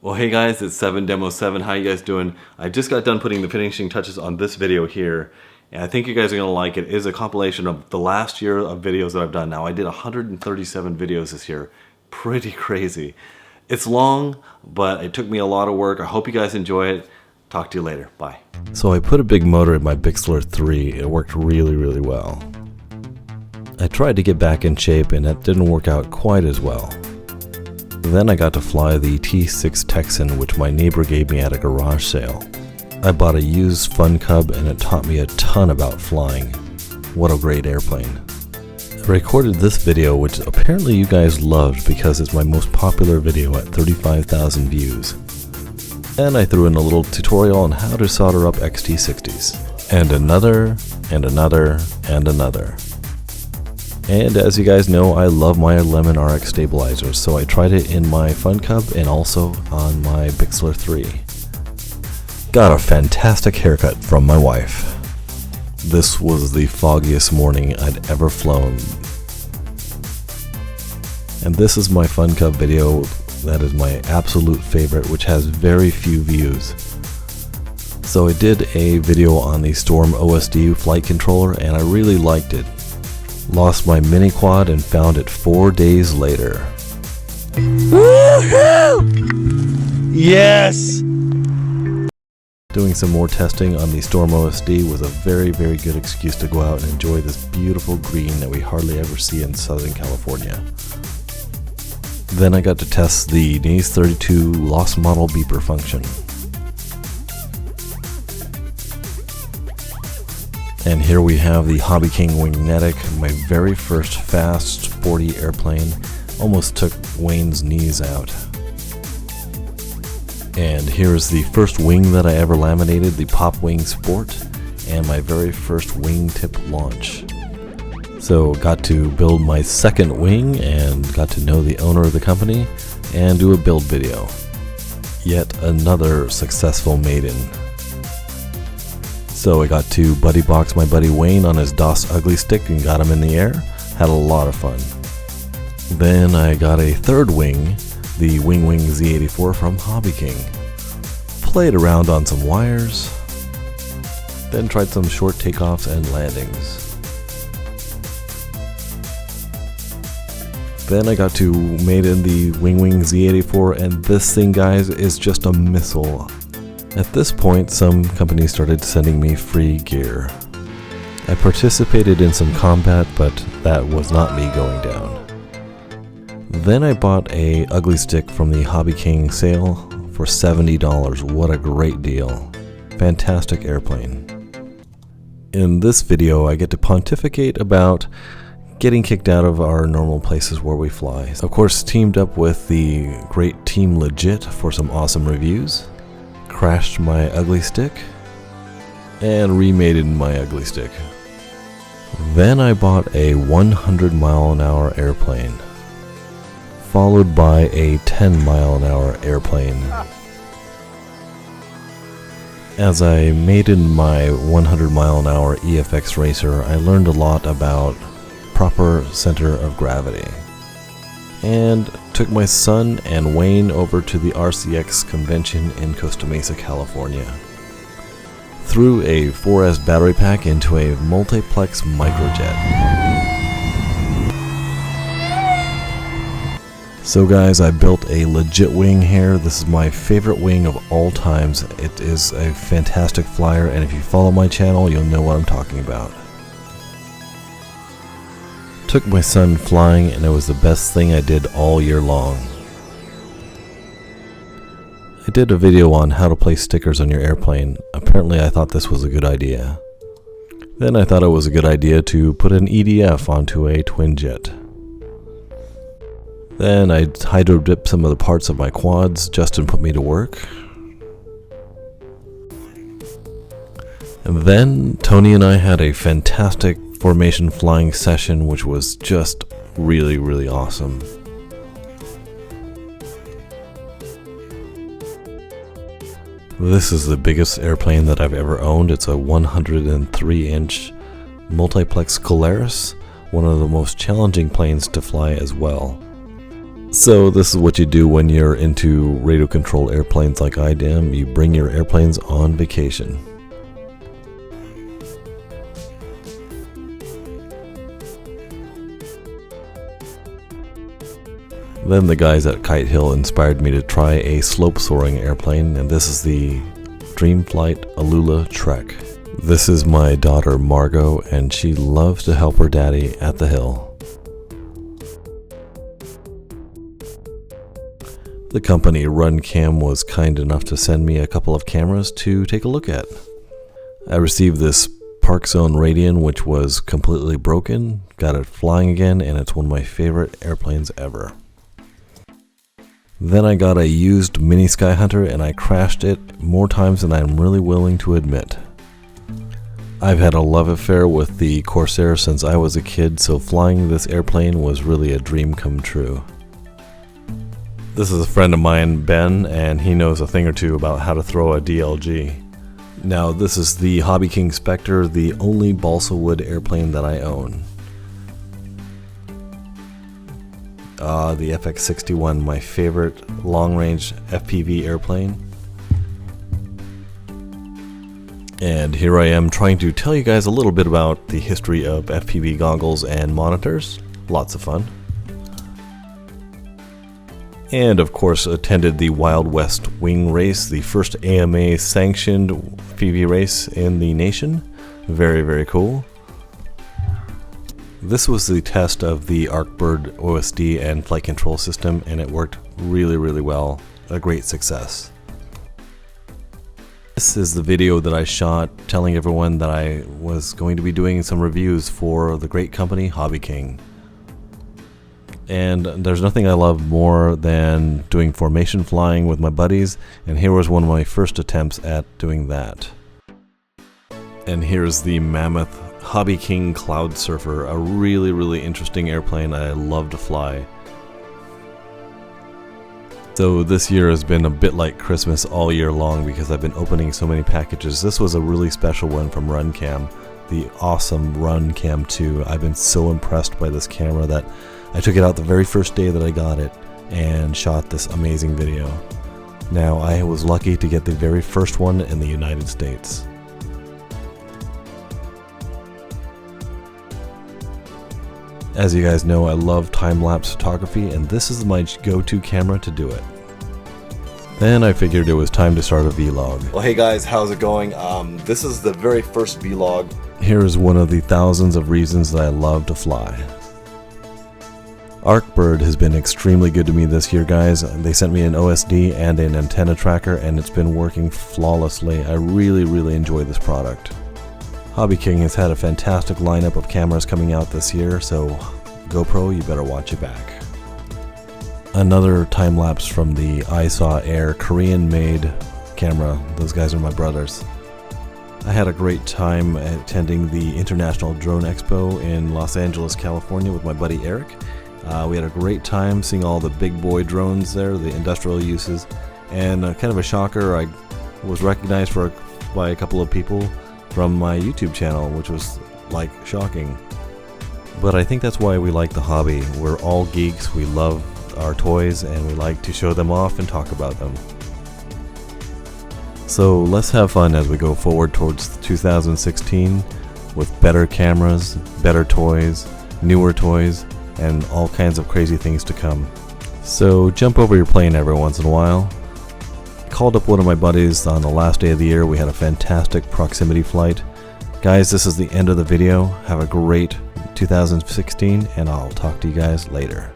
Well, hey guys, it's 7Demo7. How you guys doing? I just got done putting the finishing touches on this video here, and I think you guys are going to like it. It is a compilation of the last year of videos that I've done. Now, I did 137 videos this year. Pretty crazy. It's long, but it took me a lot of work. I hope you guys enjoy it. Talk to you later. Bye. So I put a big motor in my Bixler 3. It worked really well. I tried to get back in shape, and that didn't work out quite as well. Then I got to fly the T6 Texan, which my neighbor gave me at a garage sale. I bought a used Fun Cub and it taught me a ton about flying. What a great airplane. I recorded this video, which apparently you guys loved because it's my most popular video at 35,000 views. And I threw in a little tutorial on how to solder up XT60s. And another, and another, and another. And as you guys know, I love my Lemon RX stabilizers, so I tried it in my Fun Cub and also on my Bixler 3. Got a fantastic haircut from my wife. This was the foggiest morning I'd ever flown. And this is my Fun Cub video that is my absolute favorite, which has very few views. So I did a video on the Storm OSD flight controller and I really liked it. Lost my mini quad and found it 4 days later. Woohoo! Yes! Doing some more testing on the Storm OSD was a very good excuse to go out and enjoy this beautiful green that we hardly ever see in Southern California. Then I got to test the Denise 32 Lost Model beeper function. And here we have the Hobby King Wingnetic, my very first fast, sporty airplane. Almost took Wayne's knees out. And here's the first wing that I ever laminated, the Pop Wing Sport, and my very first wingtip launch. So got to build my second wing and got to know the owner of the company and do a build video. Yet another successful maiden. So I got to buddy box my buddy Wayne on his DOS Ugly Stick and got him in the air. Had a lot of fun. Then I got a third wing, the Wing Z84 from Hobby King. Played around on some wires. Then tried some short takeoffs and landings. Then I got to mate in the Wing Z84, and this thing, guys, is just a missile. At this point, some companies started sending me free gear. I participated in some combat, but that was not me going down. Then I bought a Ugly Stick from the Hobby King sale for $70. What a great deal. Fantastic airplane. In this video, I get to pontificate about getting kicked out of our normal places where we fly. Of course, teamed up with the great Team Legit for some awesome reviews. Crashed my Ugly Stick and remated my Ugly Stick. Then I bought a 100-mile-an-hour airplane, followed by a 10-mile-an-hour airplane. As I mated my 100-mile-an-hour EFX racer, I learned a lot about proper center of gravity. And took my son and Wayne over to the RCX convention in Costa Mesa, California. Threw a 4S battery pack into a multiplex microjet. So guys, I built a legit wing here. This is my favorite wing of all times. It is a fantastic flyer, and if you follow my channel, you'll know what I'm talking about. Took my son flying, and it was the best thing I did all year long. I did a video on how to place stickers on your airplane. Apparently I thought this was a good idea. Then I thought it was a good idea to put an EDF onto a twin jet. Then I hydro dipped some of the parts of my quads. Justin put me to work. And then Tony and I had a fantastic formation flying session, which was just really awesome. This is the biggest airplane that I've ever owned. It's a 103-inch multiplex Polaris, one of the most challenging planes to fly as well. So this is what you do when you're into radio controlled airplanes like I am. You bring your airplanes on vacation. Then the guys at Kite Hill inspired me to try a slope soaring airplane, and this is the Dreamflight Alula Trek. This is my daughter Margot, and she loves to help her daddy at the hill. The company RunCam was kind enough to send me a couple of cameras to take a look at. I received this Park Zone Radian, which was completely broken, got it flying again, and it's one of my favorite airplanes ever. Then I got a used Mini Skyhunter and I crashed it more times than I'm really willing to admit. I've had a love affair with the Corsair since I was a kid, so flying this airplane was really a dream come true. This is a friend of mine, Ben, and he knows a thing or two about how to throw a DLG. Now this is the Hobby King Spectre, the only balsa wood airplane that I own. The FX61, my favorite long-range FPV airplane. And here I am trying to tell you guys a little bit about the history of FPV goggles and monitors. Lots of fun. And of course attended the Wild West Wing Race, the first AMA sanctioned FPV race in the nation. Very, very cool. This was the test of the Arkbird OSD and flight control system, and it worked really, really well. A great success. This is the video that I shot telling everyone that I was going to be doing some reviews for the great company Hobby King. And there's nothing I love more than doing formation flying with my buddies, and here was one of my first attempts at doing that. And here's the Mammoth Hobby King Cloud Surfer, a really, really interesting airplane I love to fly. So this year has been a bit like Christmas all year long because I've been opening so many packages. This was a really special one from RunCam, the awesome RunCam 2. I've been so impressed by this camera that I took it out the very first day that I got it and shot this amazing video. Now I was lucky to get the very first one in the United States. As you guys know, I love time-lapse photography, and this is my go-to camera to do it. Then I figured it was time to start a vlog. Well, hey guys, how's it going? This is the very first vlog. Here's one of the thousands of reasons that I love to fly. Arkbird has been extremely good to me this year, guys. They sent me an OSD and an antenna tracker, and it's been working flawlessly. I really, really enjoy this product. Hobby King has had a fantastic lineup of cameras coming out this year, so GoPro, you better watch your back. Another time-lapse from the iSaw Air Korean-made camera. Those guys are my brothers. I had a great time attending the International Drone Expo in Los Angeles, California with my buddy Eric. We had a great time seeing all the big boy drones there, the industrial uses, and kind of a shocker, I was recognized by a couple of people from my YouTube channel, which was like shocking. But I think that's why we like the hobby. We're all geeks, we love our toys, and we like to show them off and talk about them. So let's have fun as we go forward towards 2016 with better cameras, better toys, newer toys, and all kinds of crazy things to come. So jump over your plane every once in a while. Called up one of my buddies on the last day of the year. We had a fantastic proximity flight. Guys, this is the end of the video. Have a great 2016, and I'll talk to you guys later.